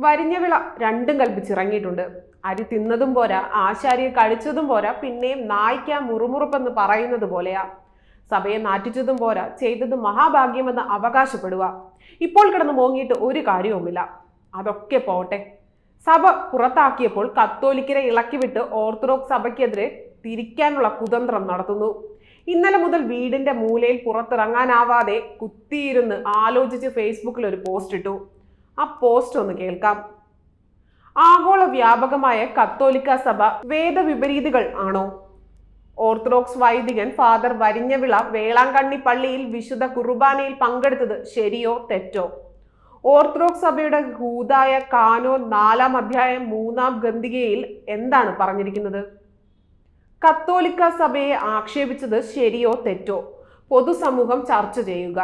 വരിഞ്ഞവിള രണ്ടും കൽപ്പിച്ചിറങ്ങിയിട്ടുണ്ട്. അരി തിന്നതും പോരാ, ആശാരിയെ കഴിച്ചതും പോരാ, പിന്നെയും നായ്ക്ക മുറുമുറുപ്പെന്ന് പറയുന്നത് പോലെയാ. സഭയെ നാറ്റിച്ചതും പോരാ, ചെയ്തത് മഹാഭാഗ്യമെന്ന് അവകാശപ്പെടുക. ഇപ്പോൾ കിടന്ന് മോങ്ങിയിട്ട് ഒരു കാര്യവുമില്ല. അതൊക്കെ പോട്ടെ. സഭ പുറത്താക്കിയപ്പോൾ കത്തോലിക്കരെ ഇളക്കിവിട്ട് ഓർത്തഡോക്സ് സഭയ്ക്കെതിരെ തിരിക്കാനുള്ള കുതന്ത്രം നടത്തുന്നു. ഇന്നലെ മുതൽ വീടിന്റെ മൂലയിൽ പുറത്തിറങ്ങാനാവാതെ കുത്തിയിരുന്ന് ആലോചിച്ച് ഫേസ്ബുക്കിൽ ഒരു പോസ്റ്റ് ഇട്ടു. ആ പോസ്റ്റ് ഒന്ന് കേൾക്കാം. ആഗോള വ്യാപകമായ കത്തോലിക്ക സഭ വേദവിപരീതികൾ ആണോ? ഓർത്തഡോക്സ് വൈദികൻ ഫാദർ വരിഞ്ഞവിള വേളാങ്കണ്ണി പള്ളിയിൽ വിശുദ്ധ കുർബാനയിൽ പങ്കെടുത്തത് ശരിയോ തെറ്റോ? ഓർത്തഡോക്സ് സഭയുടെ ഹൂദായ കാനോൻ 4-ാം അധ്യായം 3-ാം ഖണ്ഡികയിൽ എന്താണ് പറഞ്ഞിരിക്കുന്നത്? കത്തോലിക്ക സഭയെ ആക്ഷേപിച്ചത് ശരിയോ തെറ്റോ? പൊതുസമൂഹം ചർച്ച ചെയ്യുക.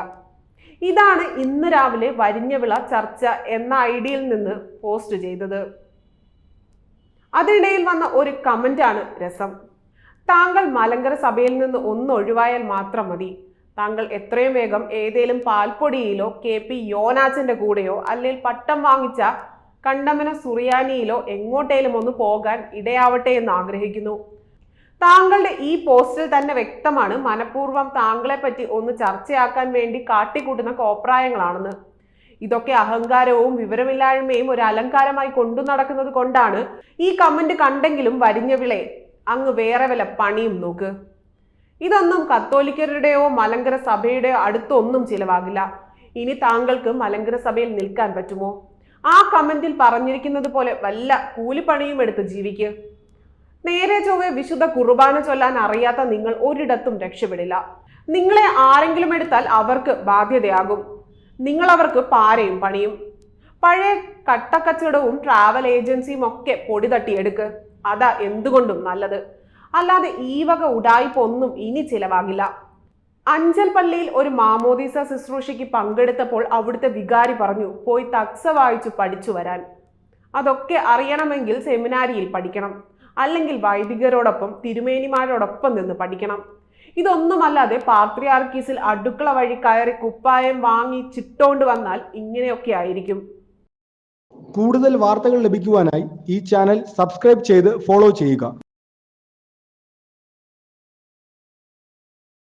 ഇതാണ് ഇന്ന് രാവിലെ വരിഞ്ഞവിള ചർച്ച എന്ന ഐഡിയിൽ നിന്ന് പോസ്റ്റ് ചെയ്തത്. അതിനിടയിൽ വന്ന ഒരു കമന്റാണ് രസം. താങ്കൾ മലങ്കര സഭയിൽ നിന്ന് ഒന്നൊഴിവായാൽ മാത്രം മതി. താങ്കൾ എത്രയും വേഗം ഏതേലും പാൽപ്പൊടിയിലോ KP യോനാച്ചന്റെ കൂടെയോ അല്ലെങ്കിൽ പട്ടം വാങ്ങിച്ച കണ്ടമന സുറിയാനിയിലോ എങ്ങോട്ടേലും ഒന്ന് പോകാൻ ഇടയാവട്ടെ എന്ന് ആഗ്രഹിക്കുന്നു. താങ്കളുടെ ഈ പോസ്റ്റിൽ തന്നെ വ്യക്തമാണ് മനഃപൂർവ്വം താങ്കളെ പറ്റി ഒന്ന് ചർച്ചയാക്കാൻ വേണ്ടി കാട്ടിക്കൂട്ടുന്ന കോപ്രായങ്ങളാണെന്ന്. ഇതൊക്കെ അഹങ്കാരവും വിവരമില്ലായ്മയും ഒരു അലങ്കാരമായി കൊണ്ടു നടക്കുന്നത് കൊണ്ടാണ്. ഈ കമന്റ് കണ്ടെങ്കിലും വരിഞ്ഞവിളെ അങ്ങ് വേറെ വല്ല പണിയും നോക്ക്. ഇതൊന്നും കത്തോലിക്കരുടെയോ മലങ്കര സഭയുടെയോ അടുത്തൊന്നും ചിലവാകില്ല. ഇനി താങ്കൾക്ക് മലങ്കര സഭയിൽ നിൽക്കാൻ പറ്റുമോ? ആ കമന്റിൽ പറഞ്ഞിരിക്കുന്നത് പോലെ വല്ല കൂലിപ്പണിയും എടുത്ത് ജീവിക്ക്. നേരെ ചൊവ്വെ വിശുദ്ധ കുർബാന ചൊല്ലാൻ അറിയാത്ത നിങ്ങൾ ഒരിടത്തും രക്ഷപ്പെടില്ല. നിങ്ങളെ ആരെങ്കിലും എടുത്താൽ അവർക്ക് ബാധ്യതയാകും. നിങ്ങൾ അവർക്ക് പാരയും പണിയും. പഴയ കട്ടക്കച്ചവടവും ട്രാവൽ ഏജൻസിയും ഒക്കെ പൊടി തട്ടിയെടുക്ക്. അതാ എന്തുകൊണ്ടും നല്ലത്. അല്ലാതെ ഈ വക ഉടായ്പൊന്നും ഇനി ചിലവാകില്ല. അഞ്ചൽ പള്ളിയിൽ ഒരു മാമോദീസ ശുശ്രൂഷയ്ക്ക് പങ്കെടുത്തപ്പോൾ അവിടുത്തെ വികാരി പറഞ്ഞു, പോയി തക്സ വായിച്ചു പഠിച്ചു വരാൻ. അതൊക്കെ അറിയണമെങ്കിൽ സെമിനാരിയിൽ പഠിക്കണം, അല്ലെങ്കിൽ വൈദികരോടൊപ്പം തിരുമേനിമാരോടൊപ്പം നിന്ന് പഠിക്കണം. ഇതൊന്നുമല്ലാതെ പാത്രിയാർക്കീസിൽ അടുക്കള വഴി കയറി കുപ്പായം വാങ്ങി ചിട്ടോണ്ട് വന്നാൽ ഇങ്ങനെയൊക്കെ ആയിരിക്കും. കൂടുതൽ വാർത്തകൾ ലഭിക്കുവാനായി ഈ ചാനൽ സബ്സ്ക്രൈബ് ചെയ്ത് ഫോളോ ചെയ്യുക.